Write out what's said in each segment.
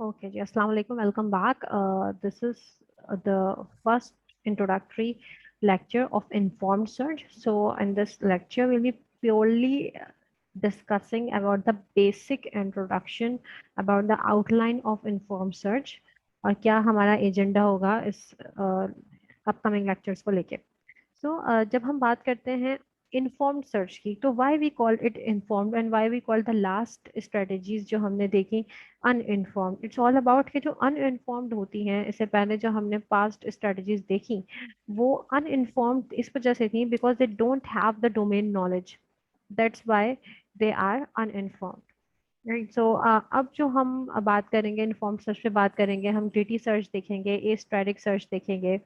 Okay, ji, Assalamu alaikum. Welcome back. This is the first introductory lecture of informed search. So, in this lecture, we'll be purely discussing about the basic introduction about the outline of informed search और क्या हमारा agenda होगा इस upcoming lectures को लेके. जब हम बात करते हैं इन्फॉर्म्ड सर्च की, तो why we call it informed and why we call the last strategies जो हमने देखी अनइन्फॉर्म्ड. इट्स ऑल अबाउट कि जो अनइन्फॉर्म्ड होती हैं, इससे पहले जो हमने पास्ट स्ट्रेटेजीज देखी, वो अनइन्फॉर्म्ड इस वजह से थी because they don't have the domain knowledge. That's why they are uninformed. Right. अब जो हम बात करेंगे इन्फॉर्म्ड सर्च पे, बात करेंगे हम जीटी सर्च देखेंगे, ए स्टैटिक सर्च देखेंगे,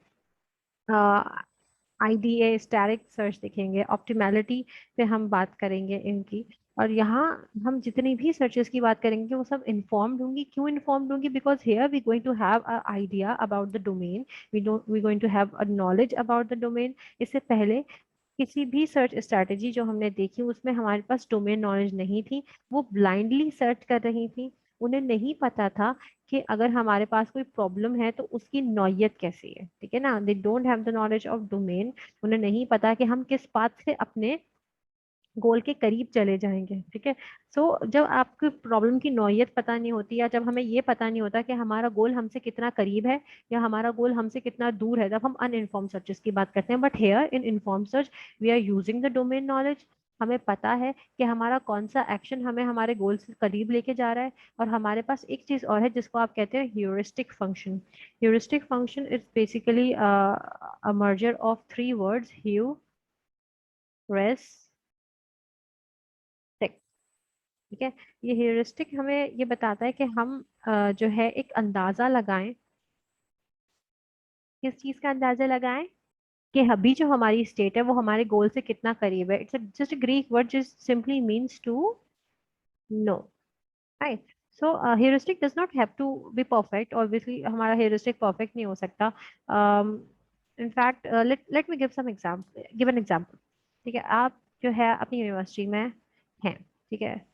आईडीए स्टैटिक सर्च देखेंगे, ऑप्टिमैलिटी पे हम बात करेंगे इनकी. और यहाँ हम जितनी भी सर्चेस की बात करेंगे वो सब इन्फॉर्म्ड होंगी. क्यों इन्फॉर्म्ड होंगी? Because here we going to have a idea about the domain, we going to have a knowledge about the domain. इससे पहले किसी भी सर्च स्ट्रैटेजी जो हमने देखी उसमें हमारे पास डोमेन नॉलेज नहीं थी. वो ब्लाइंडली सर्च कर रही थी. उन्हें नहीं पता था कि अगर हमारे पास कोई प्रॉब्लम है तो उसकी नौयत कैसी है. ठीक है ना. दे don't have the knowledge of domain. उन्हें नहीं पता कि हम किस पाथ से अपने गोल के करीब चले जाएंगे. ठीक है. जब आपकी प्रॉब्लम की नौयत पता नहीं होती, या जब हमें ये पता नहीं होता कि हमारा गोल हमसे कितना करीब है या हमारा गोल हमसे कितना दूर है, तब हम अनइन्फॉर्म सर्चेस की बात करते हैं. But here in inform search we are using the domain knowledge. हमें पता है कि हमारा कौन सा एक्शन हमें हमारे गोल से करीब लेके जा रहा है. और हमारे पास एक चीज और है जिसको आप कहते हैं heuristic function. Heuristic function is basically a merger of three words: hue, res, ठीक है. ये ह्यूरिस्टिक हमें ये बताता है कि हम जो है एक अंदाजा लगाएं. किस चीज का अंदाजा लगाएं? कि अभी जो हमारी स्टेट है वो हमारे गोल से कितना करीब है. It's just a Greek word just simply means to know. Right. Heuristic does not have to be perfect. Obviously हमारा ह्यूरिस्टिक परफेक्ट नहीं हो सकता. In fact let me give some example, give an example. ठीक है. आप जो है अपनी यूनिवर्सिटी में हैं. ठीक है.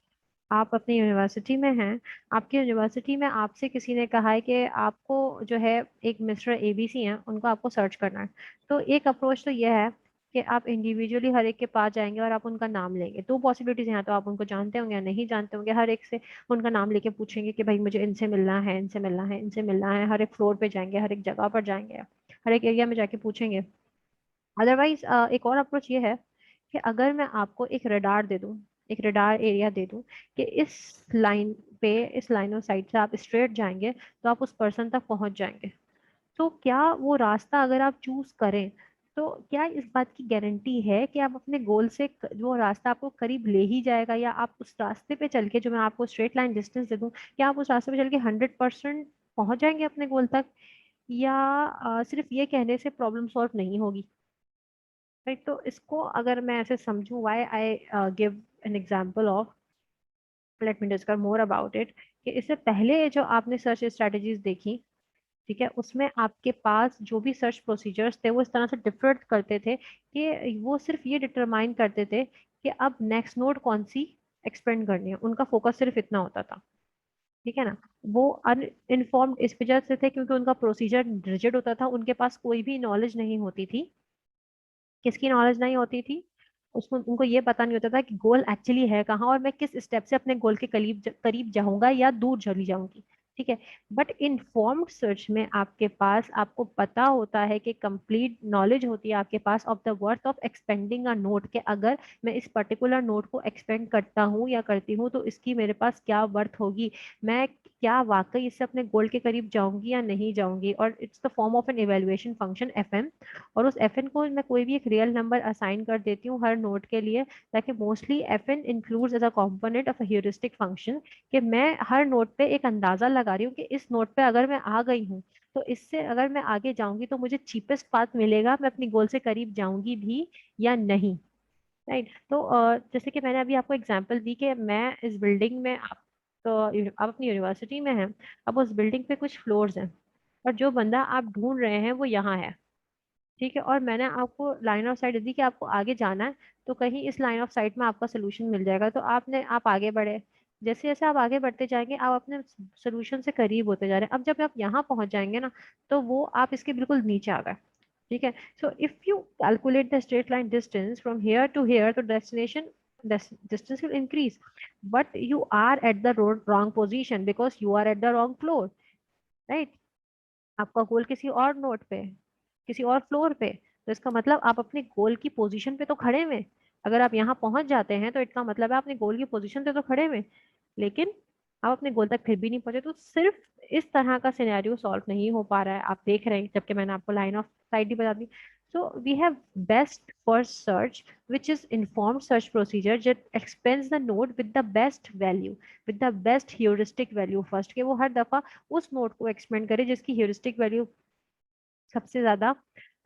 आप अपनी यूनिवर्सिटी में हैं. आपकी यूनिवर्सिटी में आपसे किसी ने कहा है कि आपको जो है एक मिस्टर एबीसी हैं, उनको आपको सर्च करना है. तो एक अप्रोच तो यह है कि आप इंडिविजुअली हर एक के पास जाएंगे और आप उनका नाम लेंगे. दो पॉसिबिलिटीज हैं. तो आप उनको जानते होंगे या नहीं जानते होंगे. हर एक से उनका नाम लेके पूछेंगे कि भाई मुझे इनसे मिलना है, इनसे मिलना है, इनसे मिलना है. हर एक फ्लोर पे जाएंगे, हर एक जगह पर जाएंगे, हर एक एरिया में जाके पूछेंगे. अदरवाइज एक और अप्रोच ये है कि अगर मैं आपको एक रडार दे दूं, एक रडार एरिया दे दूं कि इस लाइन पे, इस लाइन ऑफ साइट से आप स्ट्रेट जाएंगे तो आप उस पर्सन तक पहुंच जाएंगे. तो क्या वो रास्ता अगर आप चूज करें, तो क्या इस बात की गारंटी है कि आप अपने गोल से वो रास्ता आपको करीब ले ही जाएगा, या आप उस रास्ते पे चल के, जो मैं आपको स्ट्रेट लाइन डिस्टेंस दे दूं, क्या आप उस रास्ते पे चल के 100% पहुंच जाएंगे अपने गोल तक, या सिर्फ ये कहने से प्रॉब्लम सॉल्व नहीं होगी. राइट. तो इसको अगर मैं ऐसे समझूं, why I give an example of, let me discuss more about it, कि इससे पहले जो आपने सर्च स्ट्रेटजीज देखी, ठीक है, उसमें आपके पास जो भी सर्च प्रोसीजर्स थे वो इस तरह से डिफर करते थे कि वो सिर्फ ये डिटरमाइन करते थे कि अब नेक्स्ट नोड कौन सी एक्सपेंड करनी है. उनका फोकस सिर्फ इतना होता था. ठीक है ना. वो अनइन्फॉर्म्ड इस वजह से थे क्योंकि उनका प्रोसीजर रिजिड होता था. उनके पास कोई भी नॉलेज नहीं होती थी. किसकी नॉलेज नहीं होती थी? उसको, उनको ये पता नहीं होता था कि गोल एक्चुअली है कहाँ और मैं किस स्टेप से अपने गोल के करीब जाऊंगा या दूर चली जाऊंगी. ठीक है. बट इन्फॉर्म्ड सर्च में आपके पास, आपको पता होता है कि कंप्लीट नॉलेज होती है आपके पास of the worth of expending a node, के अगर मैं इस पर्टिकुलर नोड को एक्सपेंड करता हूँ या करती हूँ तो इसकी मेरे पास क्या वर्थ होगी, मैं क्या वाकई इससे अपने गोल के करीब जाऊंगी या नहीं जाऊंगी. और it's the form of an evaluation function F. और उस एफ एन को मैं कोई भी एक रियल नंबर असाइन कर देती हूँ हर नोड के लिए, ताकि mostly F N includes as a component of heuristic function, कि मैं हर नोड पे एक अंदाजा लगा रही हूँ कि इस नोड पे अगर मैं आ गई हूँ तो इससे अगर मैं आगे जाऊंगी तो मुझे चीपेस्ट पाथ मिलेगा, मैं अपनी गोल से करीब जाऊंगी भी या नहीं. राइट. जैसे कि मैंने अभी आपको एग्जांपल दी कि मैं इस बिल्डिंग में, आप तो आप अपनी यूनिवर्सिटी में हैं. अब उस बिल्डिंग पे कुछ फ्लोर्स हैं और जो बंदा आप ढूंढ रहे हैं वो यहाँ है. ठीक है. और मैंने आपको लाइन ऑफ साइट दी कि आपको आगे जाना है, तो कहीं इस लाइन ऑफ साइट में आपका सोल्यूशन मिल जाएगा. तो आप आगे बढ़े. जैसे जैसे आप आगे बढ़ते जाएंगे आप अपने सोल्यूशन से करीब होते जा रहे हैं। अब जब आप यहाँ पहुंच जाएंगे ना, तो वो आप इसके बिल्कुल नीचे आ गए। ठीक है, so if you calculate the straight line distance from here to here तो destination distance will increase, but you are at the wrong position because you are at the wrong floor, right? आपका गोल किसी और note पे, किसी और floor पे, तो इसका मतलब आप अपने गोल की पोजीशन पे तो खड़े हुए। अगर आप यहाँ पहुंच जाते हैं तो इसका मतलब है आप अपने गोल की पोजीशन पे तो खड़े हुए, लेकिन आप अपने गोल तक फिर भी नहीं पहुंचे। तो सिर्फ इस तरह का सिनेरियो सॉल्व नहीं हो पा रहा है, आप देख रहे हैं, जबकि मैंने आपको लाइन ऑफ साइट भी बता दी। So we have best first search which is informed search procedure that expands the node with the best value, with the best heuristic value first, कि वो हर दफा उस नोड को एक्सपेंड करे जिसकी ह्यूरिस्टिक वैल्यू सबसे ज्यादा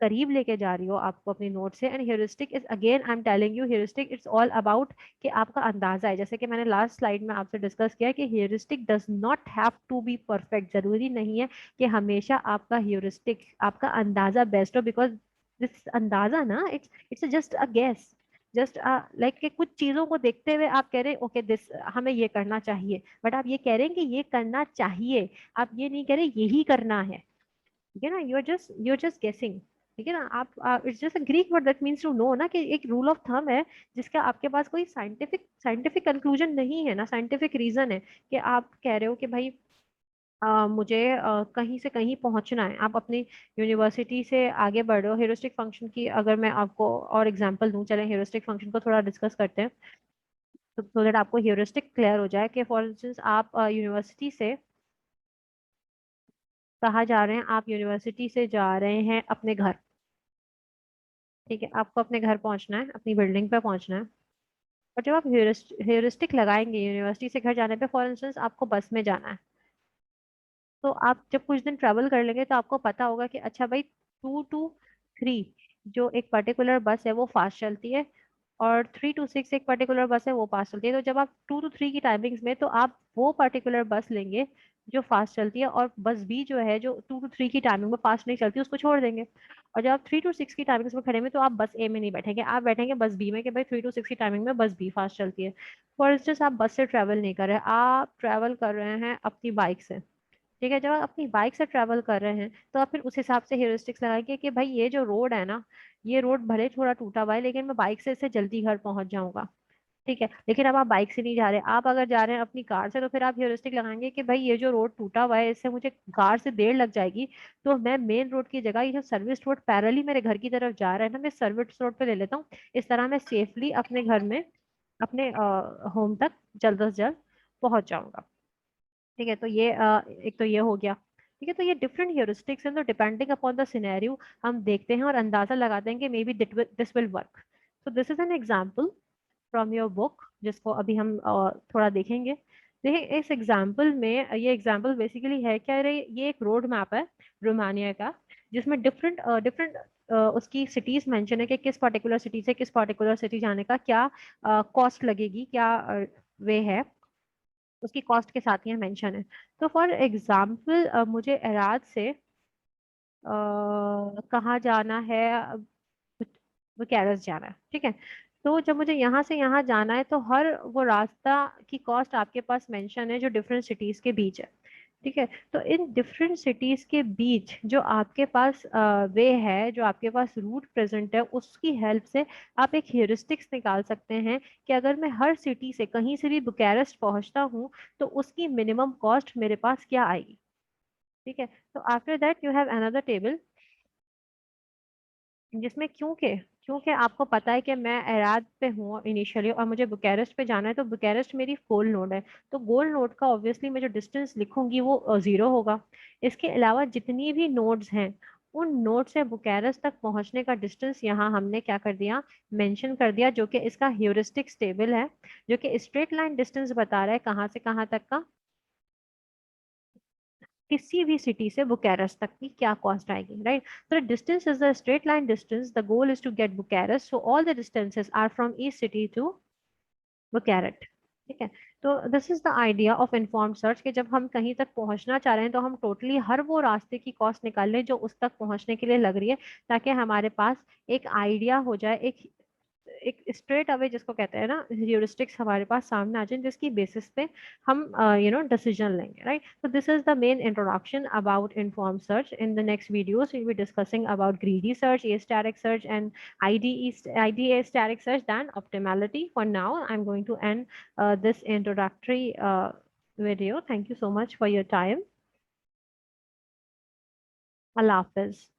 करीब लेके जा रही हो आपको अपनी नोट से। And heuristic is again I am telling you, heuristic it's all about कि आपका अंदाजा है, जैसे कि मैंने लास्ट स्लाइड में आपसे डिस्कस किया कि heuristic does not have to be perfect. जरूरी नहीं है कि हमेशा आपका ह्यूरिस्टिक, आपका अंदाजा बेस्ट हो, बिकॉज दिस अंदाजा ना it's it's just a guess, just like कि कुछ चीजों को देखते हुए आप कह रहे हैं ओके दिस हमें ये करना चाहिए, बट आप ये कह रहे हैं कि ये करना चाहिए, आप ये नहीं कह रहे यही करना है। ठीक है ना, यू आर जस्ट गेसिंग। ठीक है ना, आप it's just a Greek word that means to know ना, कि एक रूल ऑफ थंब है जिसका आपके पास कोई साइंटिफिक साइंटिफिक कंक्लूजन नहीं है ना, साइंटिफिक रीजन है कि आप कह रहे हो कि भाई मुझे कहीं से कहीं पहुंचना है, आप अपनी यूनिवर्सिटी से आगे बढ़ रहे हो। हेरोस्टिक फंक्शन की अगर मैं आपको और एग्जांपल दूं, चलें हेरोस्टिक फंक्शन को थोड़ा डिस्कस करते हैं, तो सो दैट आपको हेरोस्टिक क्लियर हो जाए। कि फॉर इंस्टेंस आप यूनिवर्सिटी से कहाँ जा रहे हैं, आप यूनिवर्सिटी से जा रहे हैं अपने घर। ठीक है, आपको अपने घर पहुंचना है, अपनी बिल्डिंग पे पहुंचना है। और जब आप हेरिस्टिक लगाएंगे यूनिवर्सिटी से घर जाने पे, फॉर इंस्टेंस आपको बस में जाना है, तो आप जब कुछ दिन ट्रेवल कर लेंगे तो आपको पता होगा कि अच्छा भाई 2 to 3 जो एक पर्टिकुलर बस है वो फास्ट चलती है, और 3 to 6 एक पर्टिकुलर बस है वो फास्ट चलती है। तो जब आप 2 to 3 की टाइमिंग्स में, तो आप वो पर्टिकुलर बस लेंगे जो फास्ट चलती है, और बस बी जो है जो 2 to 3 की टाइमिंग में फास्ट नहीं चलती उसको छोड़ देंगे। और जब आप 3 to 6 की टाइमिंग्स में खड़े में, तो आप बस ए में नहीं बैठेंगे, आप बैठेंगे बस बी में, कि भाई 3 to 6 की टाइमिंग में बस बी फास्ट चलती है। फॉर इंस्टेंस आप बस से ट्रेवल नहीं कर रहे, आप ट्रेवल कर रहे हैं अपनी बाइक से। ठीक है, जब आप अपनी बाइक से ट्रैवल कर रहे हैं तो आप फिर उस हिसाब से हेरिस्टिक्स लगाएंगे कि भाई ये जो रोड है ना, ये रोड भले थोड़ा टूटा हुआ है लेकिन मैं बाइक से इससे जल्दी घर पहुंच जाऊंगा। ठीक है, लेकिन अब आप बाइक से नहीं जा रहे, आप अगर जा रहे हैं अपनी कार से, तो फिर आप हेरिस्टिक लगाएंगे कि भाई ये जो रोड टूटा हुआ है इससे मुझे कार से देर लग जाएगी, तो मैं मेन रोड की जगह ये जो सर्विस रोड पैरेलली मेरे घर की तरफ जा रहा है ना, मैं सर्विस रोड पे ले लेता हूँ। इस तरह मैं सेफली अपने घर में, अपने होम तक जल्द से जल्द पहुंच जाऊंगा। ठीक है, तो ये एक तो ये हो गया। ठीक है, तो ये डिफरेंट ह्यूरिस्टिक्स हैं, तो डिपेंडिंग अपॉन द सिनेरियो हम देखते हैं और अंदाजा लगाते हैं कि maybe this will work. तो this is an example from your book जिसको अभी हम थोड़ा देखेंगे। देखिए इस एग्जाम्पल में, ये एग्जाम्पल बेसिकली है क्या रे, ये एक रोड मैप है रोमानिया का, जिसमें डिफरेंट डिफरेंट उसकी सिटीज मेंशन है कि किस पर्टिकुलर सिटी से किस पर्टिकुलर सिटी जाने का क्या कॉस्ट लगेगी, क्या वे है, उसकी कॉस्ट के साथ यहाँ मेंशन है। तो फॉर एग्जाम्पल मुझे एराद से कहाँ जाना है, बुकेरस जाना है। ठीक है, तो जब मुझे यहाँ से यहाँ जाना है तो हर वो रास्ता की कॉस्ट आपके पास मेंशन है जो डिफरेंट सिटीज के बीच है। ठीक है, तो इन डिफरेंट सिटीज के बीच जो आपके पास वे है, जो आपके पास रूट प्रेजेंट है, उसकी हेल्प से आप एक हेरिस्टिक्स निकाल सकते हैं कि अगर मैं हर सिटी से कहीं से भी बुकारेस्ट पहुंचता हूँ तो उसकी मिनिमम कॉस्ट मेरे पास क्या आएगी। ठीक है, तो after that you have another table जिसमें क्योंकि क्योंकि आपको पता है कि मैं एराद पे हूँ इनिशियली और मुझे बुकारेस्ट पे जाना है, तो बुकारेस्ट मेरी गोल नोड है, तो गोल नोड का ऑब्वियसली मैं जो डिस्टेंस लिखूंगी वो 0 होगा। इसके अलावा जितनी भी नोड्स हैं उन नोड से बुकारेस्ट तक पहुंचने का डिस्टेंस यहाँ हमने क्या कर दिया, मेंशन कर दिया, जो कि इसका ह्यूरिस्टिक टेबल है, जो कि स्ट्रेट लाइन डिस्टेंस बता रहा है कहाँ से कहाँ तक का, किसी भी सिटी से बुकारेस्ट तक की क्या कॉस्ट आएगी, राइट। तो distance is the straight line distance, the goal is to get Bucharest, so all the distances are from each city to Bucharest. ठीक है, तो this is the idea of informed search कि जब हम कहीं तक पहुंचना चाह रहे हैं तो हम टोटली हर वो रास्ते की कॉस्ट निकाल लें जो उस तक पहुंचने के लिए लग रही है, ताकि हमारे पास एक आइडिया हो जाए, एक एक स्ट्रेट अवे जिसको कहते हैं ना ह्यूरिस्टिक्स हमारे पास सामने आ जाए जिसकी बेसिस पे हम डिसीजन लेंगे, right? So this is the main introduction about informed search. In the next videos we'll be discussing about greedy search, astatic search, and IDA static search, then optimality. For now I'm going to end this introductory video. Thank you so much for your time. Allah Hafiz.